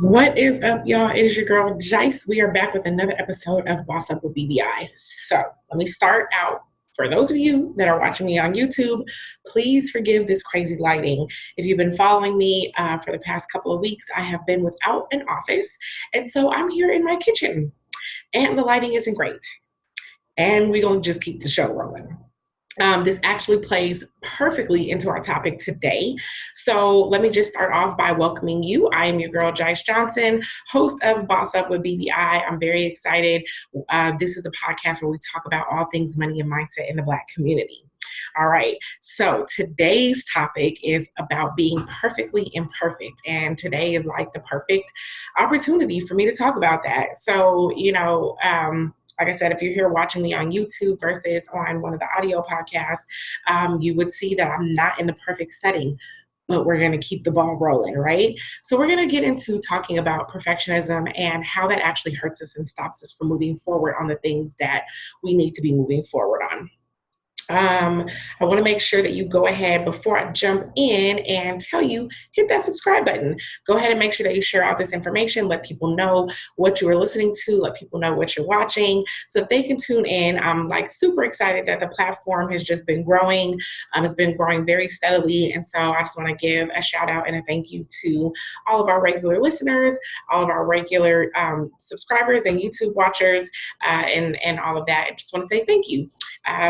What is up, y'all? It is your girl, Jice. We are back with another episode of Boss Up with BBI. So let me start out. For those of you that are watching me on YouTube, please forgive this crazy lighting. If you've been following me for the past couple of weeks, I have been without an office. And so I'm here in my kitchen and the lighting isn't great. And we're going to just keep the show rolling. This actually plays perfectly into our topic today. So let me just start off by welcoming you. I am your girl, Jice Johnson, host of Boss Up with BBI. I'm very excited. This is a podcast where we talk about all things money and mindset in the Black community. All right. So today's topic is about being perfectly imperfect. And today is like the perfect opportunity for me to talk about that. So, like I said, if you're here watching me on YouTube versus on one of the audio podcasts, you would see that I'm not in the perfect setting, but we're going to keep the ball rolling, right? So we're going to get into talking about perfectionism and how that actually hurts us and stops us from moving forward on the things that we need to be moving forward on. I want to make sure that you go ahead before I jump in and tell you, hit that subscribe button. Go ahead and make sure that you share out this information. Let people know what you are listening to. Let people know what you're watching so that they can tune in. I'm like super excited that the platform has just been growing. It's been growing very steadily. And so I just want to give a shout out and a thank you to all of our regular listeners, all of our regular subscribers and YouTube watchers and all of that. I just want to say thank you.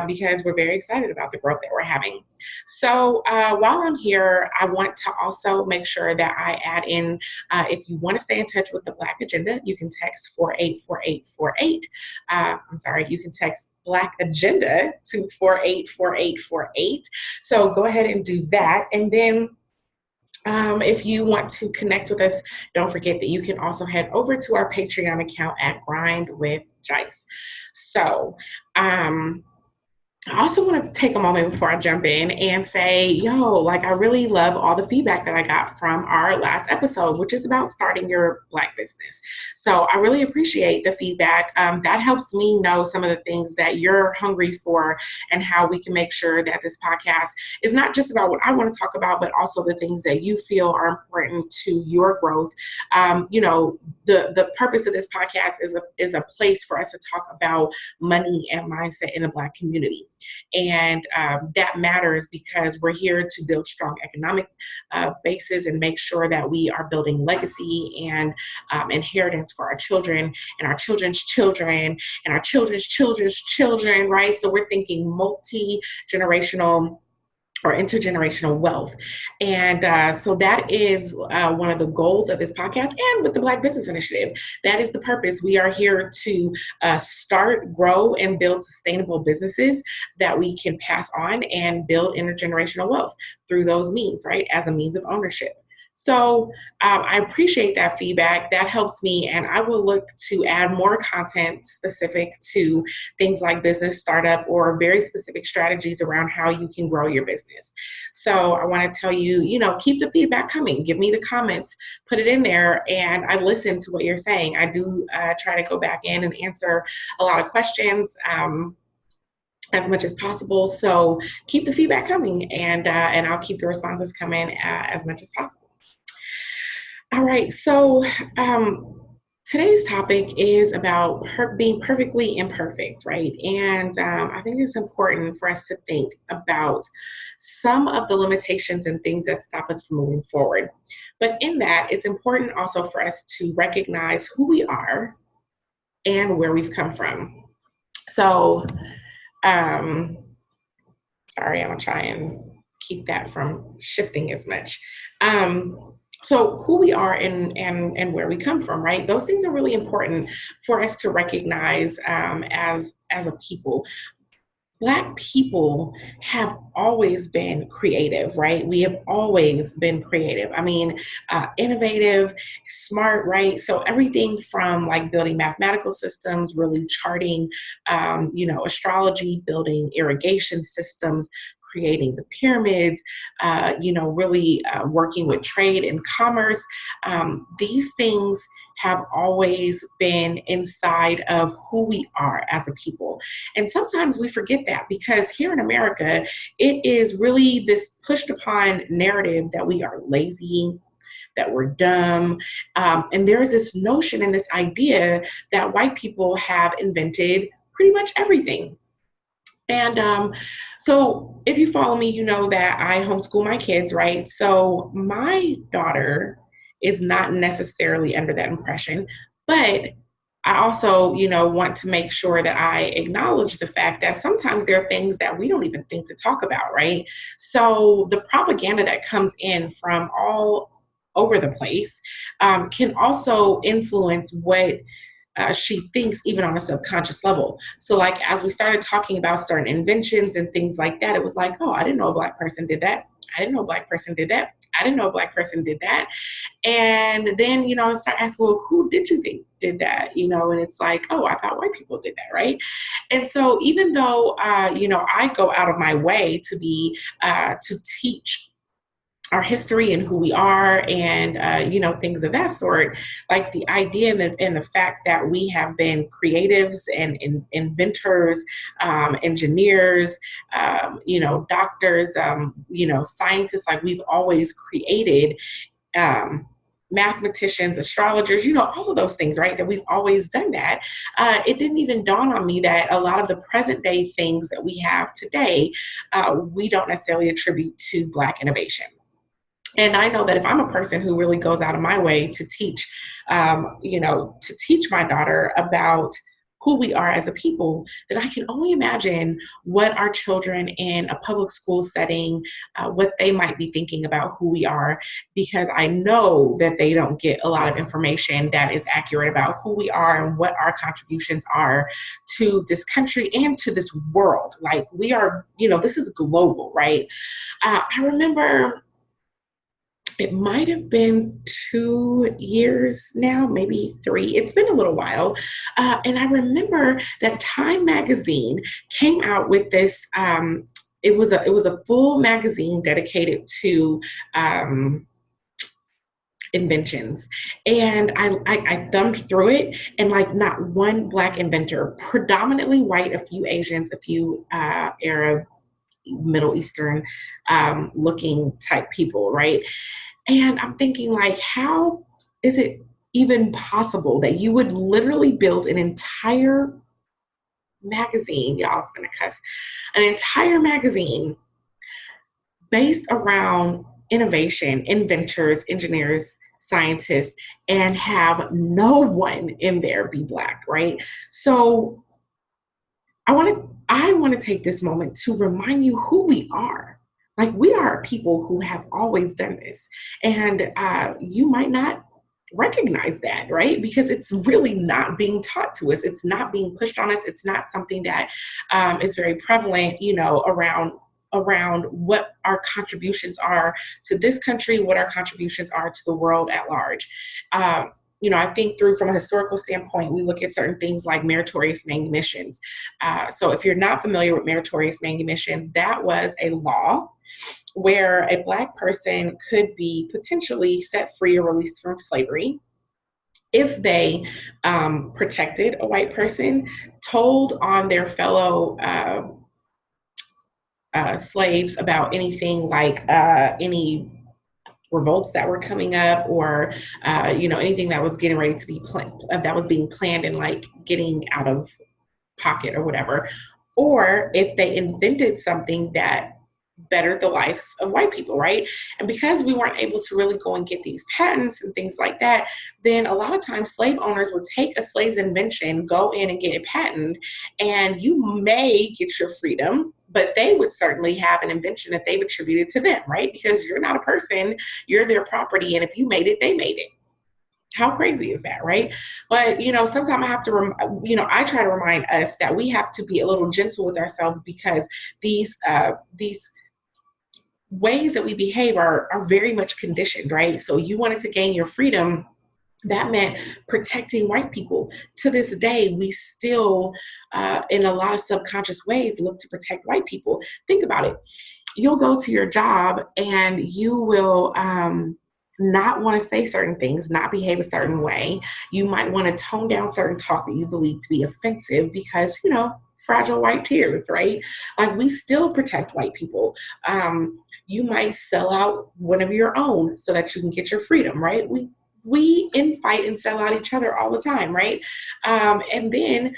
Because we're very excited about the growth that we're having. So while I'm here, I want to also make sure that I add in, if you want to stay in touch with the BlackAgenda, you can text 484848. You can text BlackAgenda to 484848. So go ahead and do that. And then if you want to connect with us, don't forget that you can also head over to our Patreon account at Grind with Jice. So, I also want to take a moment before I jump in and say, I really love all the feedback that I got from our last episode, which is about starting your Black business. So I really appreciate the feedback. That helps me know some of the things that you're hungry for and how we can make sure that this podcast is not just about what I want to talk about, but also the things that you feel are important to your growth. The purpose of this podcast is a place for us to talk about money and mindset in the Black community. And that matters because we're here to build strong economic bases and make sure that we are building legacy and inheritance for our children and our children's children and our children's children's children, right? So we're thinking multi-generational or intergenerational wealth. And so that is one of the goals of this podcast and with the Black Business Initiative. That is the purpose. We are here to start, grow, and build sustainable businesses that we can pass on and build intergenerational wealth through those means, right? As a means of ownership. So I appreciate that feedback. That helps me, and I will look to add more content specific to things like business startup or very specific strategies around how you can grow your business. So I want to tell you, keep the feedback coming. Give me the comments, put it in there, and I listen to what you're saying. I do try to go back in and answer a lot of questions. As much as possible. So keep the feedback coming, and I'll keep the responses coming as much as possible. All right, so today's topic is about being perfectly imperfect, right? And I think it's important for us to think about some of the limitations and things that stop us from moving forward. But in that, it's important also for us to recognize who we are and where we've come from. So, sorry, I'm gonna try and keep that from shifting as much. So who we are and where we come from, right? Those things are really important for us to recognize as a people. Black people have always been creative, right? We have always been creative. I mean, innovative, smart, right? So everything from like building mathematical systems, really charting, astrology, building irrigation systems, creating the pyramids, really working with trade and commerce. These things have always been inside of who we are as a people. And sometimes we forget that because here in America, it is really this pushed upon narrative that we are lazy, that we're dumb. And there's this notion and this idea that white people have invented pretty much everything. And so if you follow me, you know that I homeschool my kids, right? So my daughter is not necessarily under that impression, but I also, want to make sure that I acknowledge the fact that sometimes there are things that we don't even think to talk about, right? So the propaganda that comes in from all over the place can also influence what she thinks even on a subconscious level. So like as we started talking about certain inventions and things like that, it was like, oh, I didn't know a Black person did that. I didn't know a Black person did that. I didn't know a Black person did that. And then, I start asking, well, who did you think did that? And it's like, oh, I thought white people did that, right? And so even though, I go out of my way to be, to teach our history and who we are and, things of that sort, like the idea and the fact that we have been creatives and inventors, engineers, doctors, scientists, like we've always created, mathematicians, astrologers, all of those things, right? That we've always done that. It didn't even dawn on me that a lot of the present day things that we have today, we don't necessarily attribute to Black innovation. And I know that if I'm a person who really goes out of my way to teach, to teach my daughter about who we are as a people, then I can only imagine what our children in a public school setting, what they might be thinking about who we are, because I know that they don't get a lot of information that is accurate about who we are and what our contributions are to this country and to this world. Like we are, this is global, right? I remember it might have been 2 years now, maybe 3. It's been a little while. And I remember that Time magazine came out with this, it was a full magazine dedicated to inventions. And I thumbed through it, and like not one Black inventor, predominantly white, a few Asians, a few Arab, Middle Eastern looking type people, right? And I'm thinking, like, how is it even possible that you would literally build an entire magazine, y'all, I was gonna cuss, an entire magazine based around innovation, inventors, engineers, scientists, and have no one in there be Black, right? So I want to take this moment to remind you who we are. Like we are people who have always done this, and you might not recognize that, right? Because it's really not being taught to us. It's not being pushed on us. It's not something that is very prevalent, around what our contributions are to this country, what our contributions are to the world at large. I think through from a historical standpoint, we look at certain things like meritorious manumissions. So if you're not familiar with meritorious manumissions, that was a law where a Black person could be potentially set free or released from slavery if they protected a white person, told on their fellow slaves about anything like any revolts that were coming up, or anything that was getting ready to be that was being planned and like getting out of pocket or whatever, or if they invented something that bettered the lives of white people, right? And because we weren't able to really go and get these patents and things like that, then a lot of times slave owners would take a slave's invention, go in and get it patented, and you may get your freedom, but they would certainly have an invention that they've attributed to them, right? Because you're not a person, you're their property, and if you made it, they made it. How crazy is that, right? But, sometimes I have to, I try to remind us that we have to be a little gentle with ourselves, because these ways that we behave are very much conditioned, right? So you wanted to gain your freedom, that meant protecting white people. To this day, we still, in a lot of subconscious ways, look to protect white people. Think about it. You'll go to your job and you will not want to say certain things, not behave a certain way. You might want to tone down certain talk that you believe to be offensive because, fragile white tears, right? Like we still protect white people. you might sell out one of your own so that you can get your freedom, right? We infight and sell out each other all the time, right? And then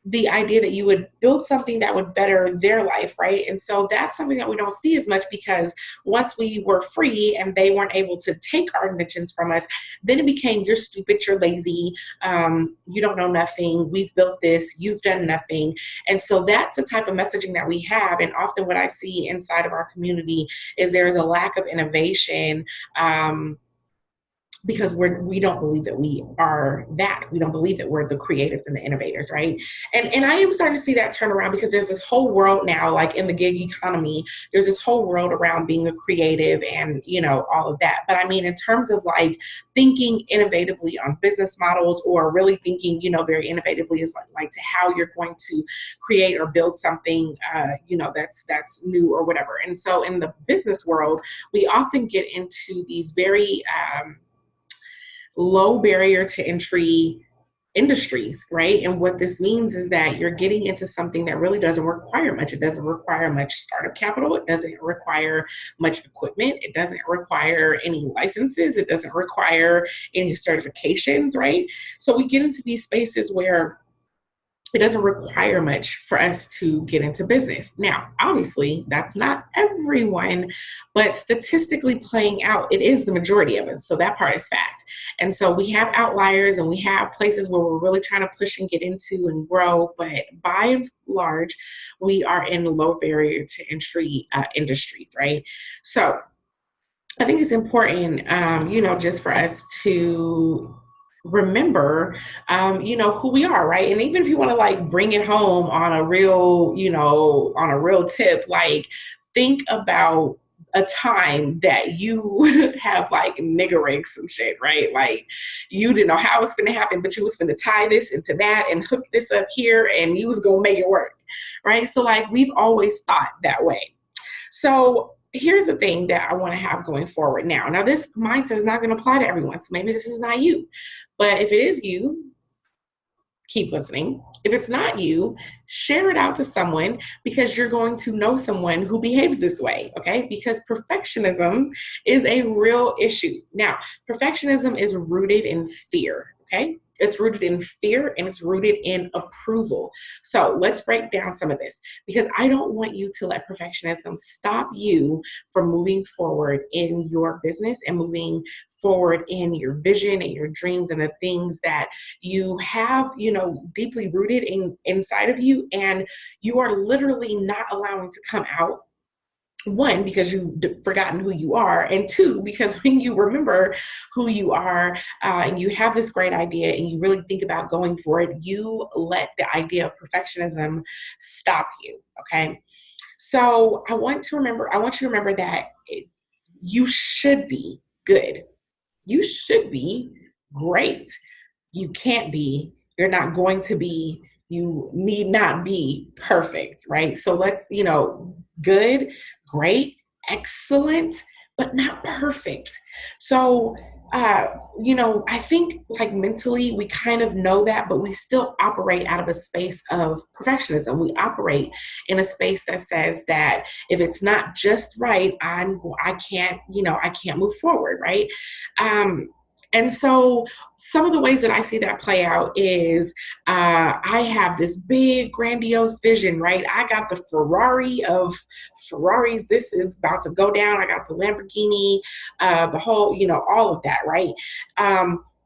the idea that you would build something that would better their life, right? And so that's something that we don't see as much, because once we were free and they weren't able to take our inventions from us, then it became, you're stupid, you're lazy, you don't know nothing, we've built this, you've done nothing. And so that's the type of messaging that we have. And often what I see inside of our community is there is a lack of innovation, because we don't believe that we are that. We don't believe that we're the creatives and the innovators, right? And I am starting to see that turn around, because there's this whole world now, like in the gig economy, there's this whole world around being a creative and, all of that. But I mean, in terms of like thinking innovatively on business models, or really thinking, very innovatively, is like to how you're going to create or build something, that's new or whatever. And so in the business world, we often get into these very, low barrier to entry industries, right? And what this means is that you're getting into something that really doesn't require much. It doesn't require much startup capital. It doesn't require much equipment. It doesn't require any licenses. It doesn't require any certifications, right? So we get into these spaces where it doesn't require much for us to get into business. Now, obviously, that's not everyone, but statistically playing out, it is the majority of us. So that part is fact. And so we have outliers, and we have places where we're really trying to push and get into and grow. But by and large, we are in low barrier to entry industries, right? So I think it's important, just for us to remember, who we are, right? And even if you want to like bring it home on a real, on a real tip, like think about a time that you have like nigger rigged some shit, right? Like you didn't know how it was going to happen, but you was going to tie this into that and hook this up here, and you was going to make it work, right? So like we've always thought that way. So here's the thing that I want to have going forward now. Now, this mindset is not going to apply to everyone. So maybe this is not you. But if it is you, keep listening. If it's not you, share it out to someone, because you're going to know someone who behaves this way, okay? Because perfectionism is a real issue. Now, perfectionism is rooted in fear, okay? It's rooted in fear, and it's rooted in approval. So let's break down some of this, because I don't want you to let perfectionism stop you from moving forward in your business and moving forward in your vision and your dreams and the things that you have, deeply rooted inside of you, and you are literally not allowing to come out. One, because you've forgotten who you are, and two, because when you remember who you are, and you have this great idea and you really think about going for it, you let the idea of perfectionism stop you, okay? So I want you to remember that you should be good. You should be great. You can't be, you're not going to be, you need not be perfect, right? So let's, good, great, excellent, but not perfect. So, I think like mentally we kind of know that, but we still operate out of a space of perfectionism. We operate in a space that says that if it's not just right, I can't move forward, right? And so some of the ways that I see that play out is I have this big, grandiose vision, right? I got the Ferrari of Ferraris. This is about to go down. I got the Lamborghini, the whole, all of that, right?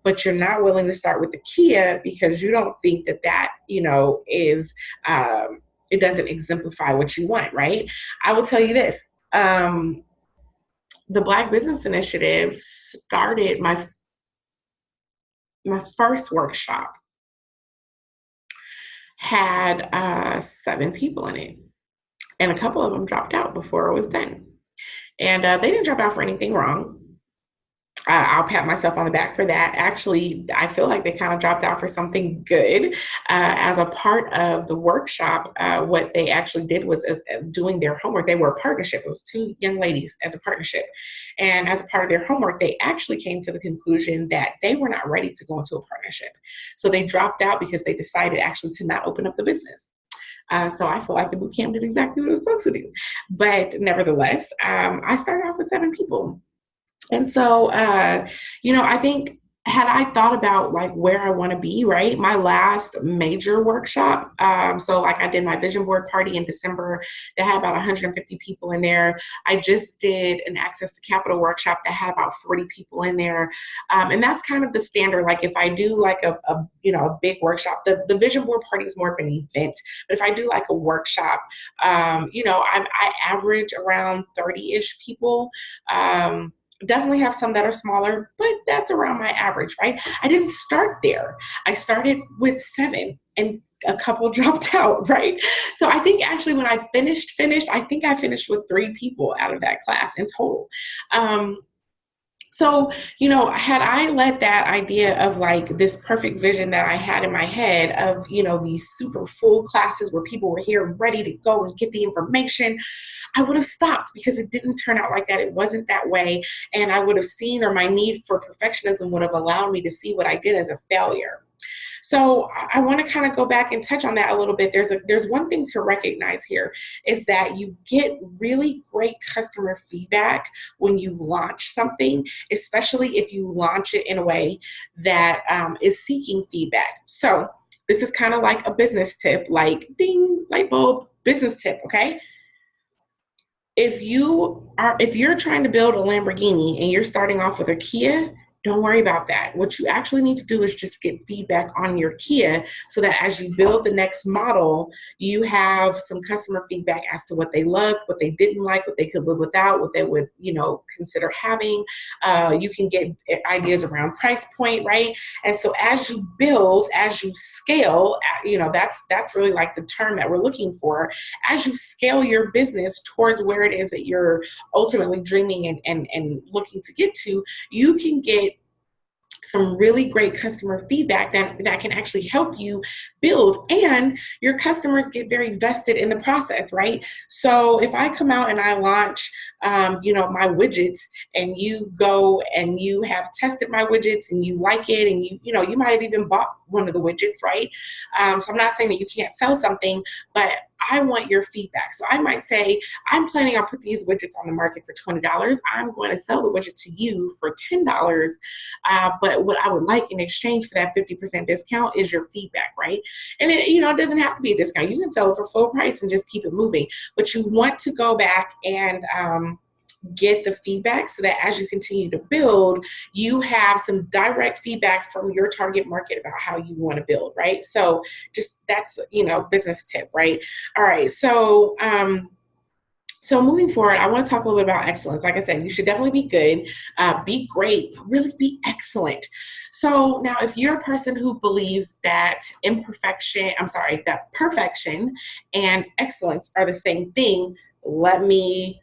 But you're not willing to start with the Kia because you don't think that, is, it doesn't exemplify what you want, right? I will tell you this. The Black Business Initiative started my first workshop had 7 people in it, and a couple of them dropped out before it was done. And they didn't drop out for anything wrong. I'll pat myself on the back for that. Actually, I feel like they kind of dropped out for something good. As a part of the workshop, what they actually did was doing their homework. They were a partnership. It was 2 young ladies as a partnership. And as a part of their homework, they actually came to the conclusion that they were not ready to go into a partnership. So they dropped out because they decided actually to not open up the business. So I feel like the boot camp did exactly what it was supposed to do. But nevertheless, I started off with 7 people. And so, I think had I thought about like where I want to be, right? My last major workshop. So like I did my vision board party in December that had about 150 people in there. I just did an access to capital workshop that had about 40 people in there. And that's kind of the standard. Like if I do like a big workshop, the vision board party is more of an event. But if I do like a workshop, I average around 30-ish people. Definitely have some that are smaller, but that's around my average, right? I didn't start there. I started with 7 and a couple dropped out, right? So I think actually when I finished, I think I finished with 3 people out of that class in total. So, had I let that idea of like this perfect vision that I had in my head of, these super full classes where people were here ready to go and get the information, I would have stopped because it didn't turn out like that. It wasn't that way. And I would have seen, or my need for perfectionism would have allowed me to see what I did as a failure. So I want to kind of go back and touch on that a little bit. There's one thing to recognize here is that you get really great customer feedback when you launch something, especially if you launch it in a way that is seeking feedback. So this is kind of like a business tip, like ding, light bulb, business tip, okay? If you're trying to build a Lamborghini and you're starting off with a Kia, don't worry about that. What you actually need to do is just get feedback on your Kia so that as you build the next model, you have some customer feedback as to what they loved, what they didn't like, what they could live without, what they would, consider having. You can get ideas around price point, right? And so as you build, as you scale, that's really like the term that we're looking for. As you scale your business towards where it is that you're ultimately dreaming and looking to get to, you can get some really great customer feedback that can actually help you build, and your customers get very vested in the process, right? So if I come out and I launch my widgets, and you go and you have tested my widgets and you like it, and you might have even bought one of the widgets, right? So I'm not saying that you can't sell something, but I want your feedback. So I might say, I'm planning on putting these widgets on the market for $20. I'm going to sell the widget to you for $10. But what I would like in exchange for that 50% discount is your feedback, right? And it doesn't have to be a discount. You can sell it for full price and just keep it moving. But you want to go back and get the feedback so that as you continue to build, you have some direct feedback from your target market about how you want to build, right? So just that's, business tip, right? All right. So moving forward, I want to talk a little bit about excellence. Like I said, you should definitely be good, be great, but really be excellent. So now if you're a person who believes that that perfection and excellence are the same thing, let me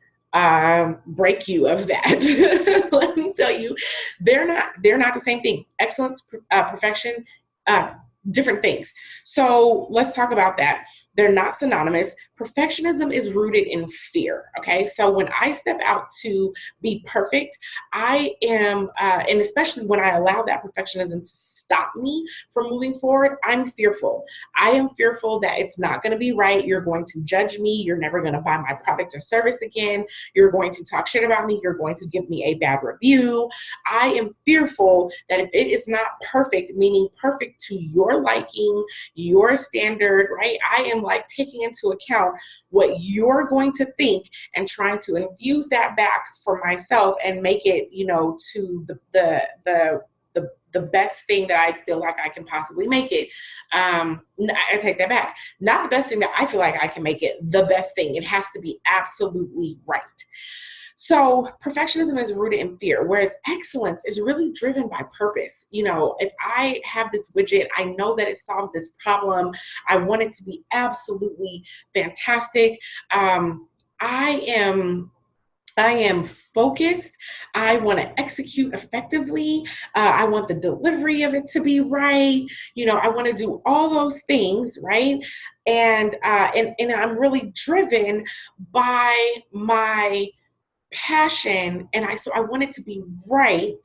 break you of that. Let me tell you, they're not the same thing. Excellence, perfection, uh, different things. So let's talk about that. They're not synonymous. Perfectionism is rooted in fear. Okay. So when I step out to be perfect, I am, and especially when I allow that perfectionism to stop me from moving forward, I'm fearful. I am fearful that it's not going to be right. You're going to judge me. You're never going to buy my product or service again. You're going to talk shit about me. You're going to give me a bad review. I am fearful that if it is not perfect, meaning perfect to your liking, your standard, right? I am like taking into account what you're going to think and trying to infuse that back for myself and make it, to the best thing that I feel like I can possibly make it. I take that back. Not the best thing that I feel like I can make it, the best thing. It has to be absolutely right. So perfectionism is rooted in fear, whereas excellence is really driven by purpose. If I have this widget, I know that it solves this problem. I want it to be absolutely fantastic. I am focused. I want to execute effectively. I want the delivery of it to be right. I want to do all those things, right? And I'm really driven by my passion, and so I want it to be right.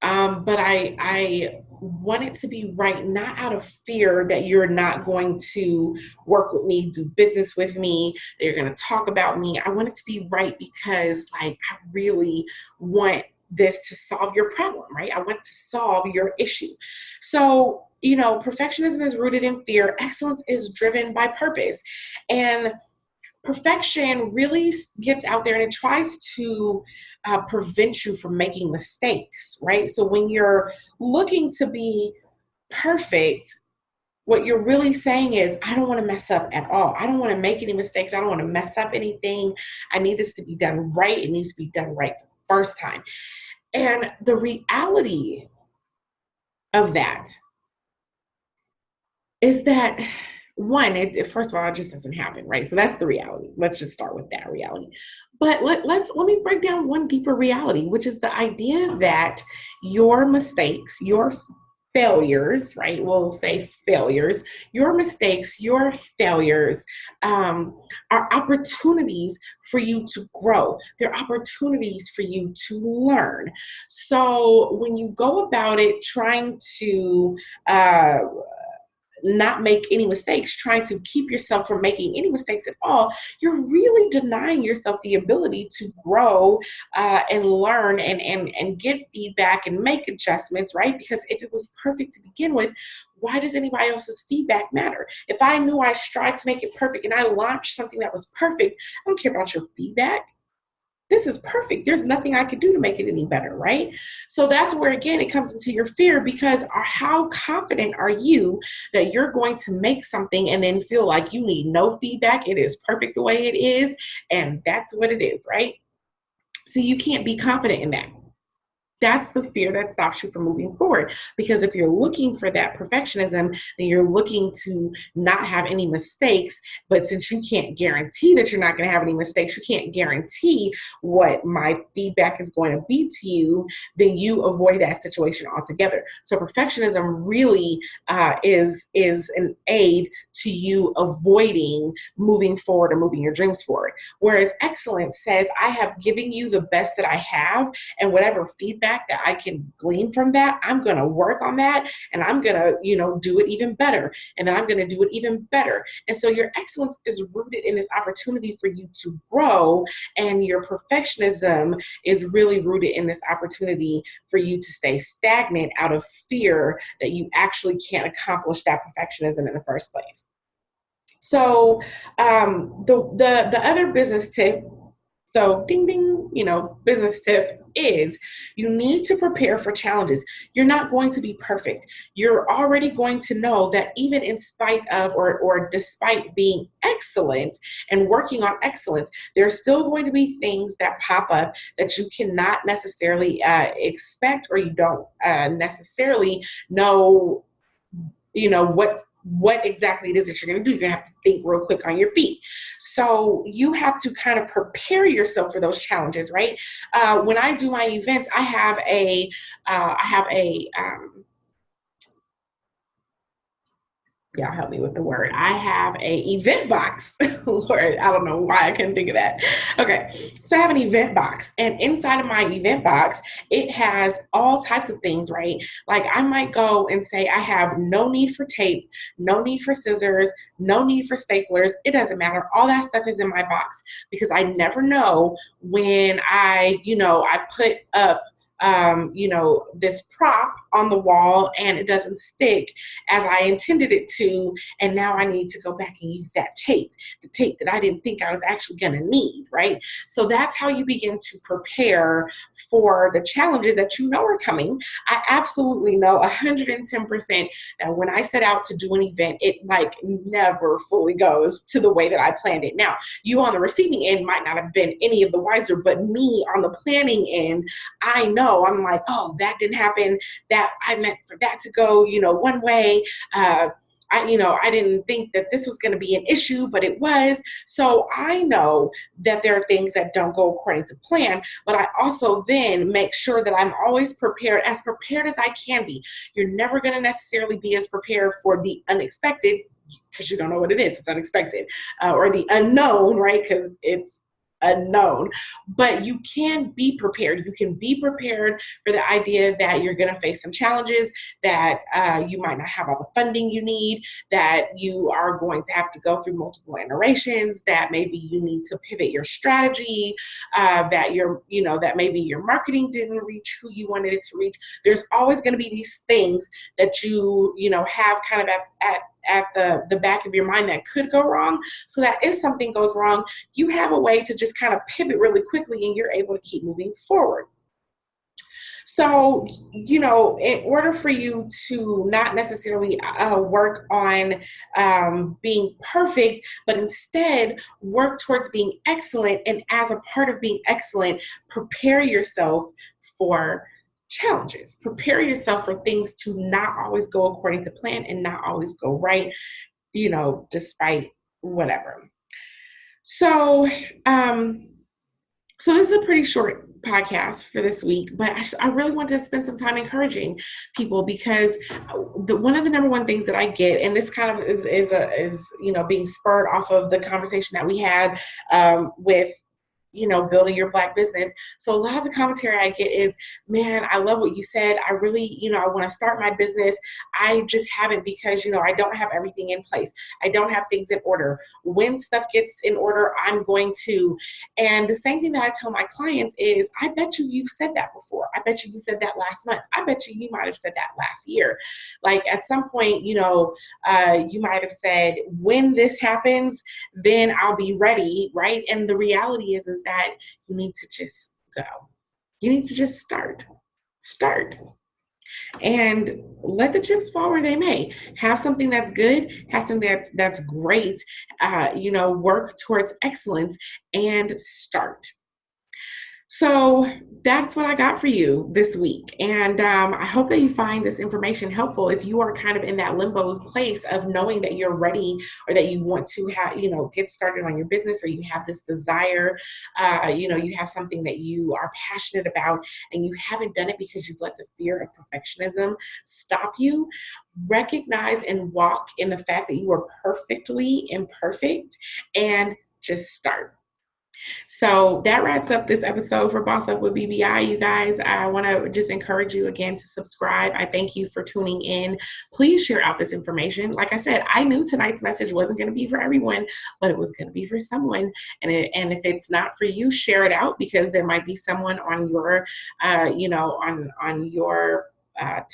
But I want it to be right, not out of fear that you're not going to work with me, do business with me, that you're going to talk about me. I want it to be right because like I really want this to solve your problem, right? I want to solve your issue. So, you know, perfectionism is rooted in fear. Excellence is driven by purpose. And perfection really gets out there and it tries to prevent you from making mistakes, right? So when you're looking to be perfect, what you're really saying is, I don't want to mess up at all. I don't want to make any mistakes. I don't want to mess up anything. I need this to be done right. It needs to be done right the first time. And the reality of that is that one, first of all, it just doesn't happen, right? So that's the reality. Let's just start with that reality. But let me break down one deeper reality, which is the idea that your mistakes, your failures, right? We'll say failures, your mistakes, your failures are opportunities for you to grow. They're opportunities for you to learn. So when you go about it trying to not make any mistakes, trying to keep yourself from making any mistakes at all, you're really denying yourself the ability to grow and learn and get feedback and make adjustments, right? Because if it was perfect to begin with, why does anybody else's feedback matter? If I knew I strived to make it perfect and I launched something that was perfect, I don't care about your feedback. This is perfect. There's nothing I could do to make it any better, right? So that's where, again, it comes into your fear because how confident are you that you're going to make something and then feel like you need no feedback? It is perfect the way it is, and that's what it is, right? So you can't be confident in that. That's the fear that stops you from moving forward. Because if you're looking for that perfectionism, then you're looking to not have any mistakes. But since you can't guarantee that you're not going to have any mistakes, you can't guarantee what my feedback is going to be to you, then you avoid that situation altogether. So perfectionism really is an aid to you avoiding moving forward or moving your dreams forward. Whereas excellence says, I have given you the best that I have, and whatever feedback that I can glean from that, I'm going to work on that and I'm going to, do it even better. And then I'm going to do it even better. And so your excellence is rooted in this opportunity for you to grow, and your perfectionism is really rooted in this opportunity for you to stay stagnant out of fear that you actually can't accomplish that perfectionism in the first place. So the other business tip, so ding, ding, business tip is you need to prepare for challenges. You're not going to be perfect. You're already going to know that even in spite of or despite being excellent and working on excellence, there's still going to be things that pop up that you cannot necessarily expect, or you don't necessarily know what exactly it is that you're going to do. You're going to have to think real quick on your feet. So you have to kind of prepare yourself for those challenges, right? When I do my events, I have a y'all help me with the word. I have a event box. Lord, I don't know why I couldn't think of that. Okay, so I have an event box, and inside of my event box, it has all types of things, right? Like I might go and say I have no need for tape, no need for scissors, no need for staplers. It doesn't matter. All that stuff is in my box because I never know when I put up this prop on the wall and it doesn't stick as I intended it to. And now I need to go back and use that tape, the tape that I didn't think I was actually going to need, right? So that's how you begin to prepare for the challenges that are coming. I absolutely know 110% that when I set out to do an event, it never fully goes to the way that I planned it. Now, you on the receiving end might not have been any of the wiser, but me on the planning end, I know I'm like, oh, that didn't happen. That I meant for that to go, one way. I didn't think that this was going to be an issue, but it was. So I know that there are things that don't go according to plan, but I also then make sure that I'm always prepared as I can be. You're never going to necessarily be as prepared for the unexpected because you don't know what it is. It's unexpected, or the unknown, right? Because it's unknown. But you can be prepared. You can be prepared for the idea that you're going to face some challenges, that you might not have all the funding you need, that you are going to have to go through multiple iterations, that maybe you need to pivot your strategy, that that maybe your marketing didn't reach who you wanted it to reach. There's always going to be these things that you have kind of at the back of your mind that could go wrong, so that if something goes wrong, you have a way to just kind of pivot really quickly and you're able to keep moving forward. So, in order for you to not necessarily work on being perfect, but instead work towards being excellent, and as a part of being excellent, prepare yourself for challenges. Prepare yourself for things to not always go according to plan and not always go right, despite whatever. So, so this is a pretty short podcast for this week, but I really want to spend some time encouraging people, because one of the number one things that I get, and this kind of is being spurred off of the conversation that we had with building your Black business. So a lot of the commentary I get is, man, I love what you said. I really, I want to start my business. I just haven't, because, I don't have everything in place. I don't have things in order. When stuff gets in order, I'm going to. And the same thing that I tell my clients is, I bet you've said that before. I bet you said that last month. I bet you might have said that last year. Like at some point, you might have said, when this happens, then I'll be ready, right? And the reality is that you need to just go. You need to just start and let the chips fall where they may. Have something that's good, have something that's great, work towards excellence and start. So that's what I got for you this week. And I hope that you find this information helpful if you are kind of in that limbo place of knowing that you're ready, or that you want to get started on your business, or you have this desire, you have something that you are passionate about and you haven't done it because you've let the fear of perfectionism stop you. Recognize and walk in the fact that you are perfectly imperfect and just start. So that wraps up this episode for Boss Up with BBI. You guys, I want to just encourage you again to subscribe. I thank you for tuning in. Please share out this information. Like I said, I knew tonight's message wasn't going to be for everyone, but it was going to be for someone. And if it's not for you, share it out, because there might be someone on your, on your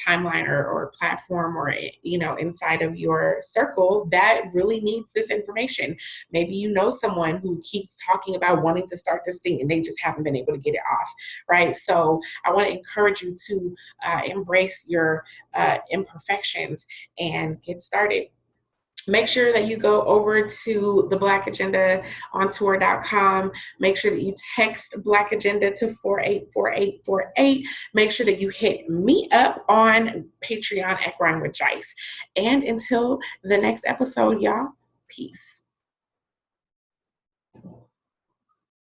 timeline or platform, or inside of your circle that really needs this information. Maybe you know someone who keeps talking about wanting to start this thing and they just haven't been able to get it off, right? So I want to encourage you to embrace your imperfections and get started. Make sure that you go over to the BlackAgenda on tour.com. Make sure that you text BlackAgenda to 484848. Make sure that you hit me up on Patreon at Grind with Jice. And until the next episode, y'all, peace.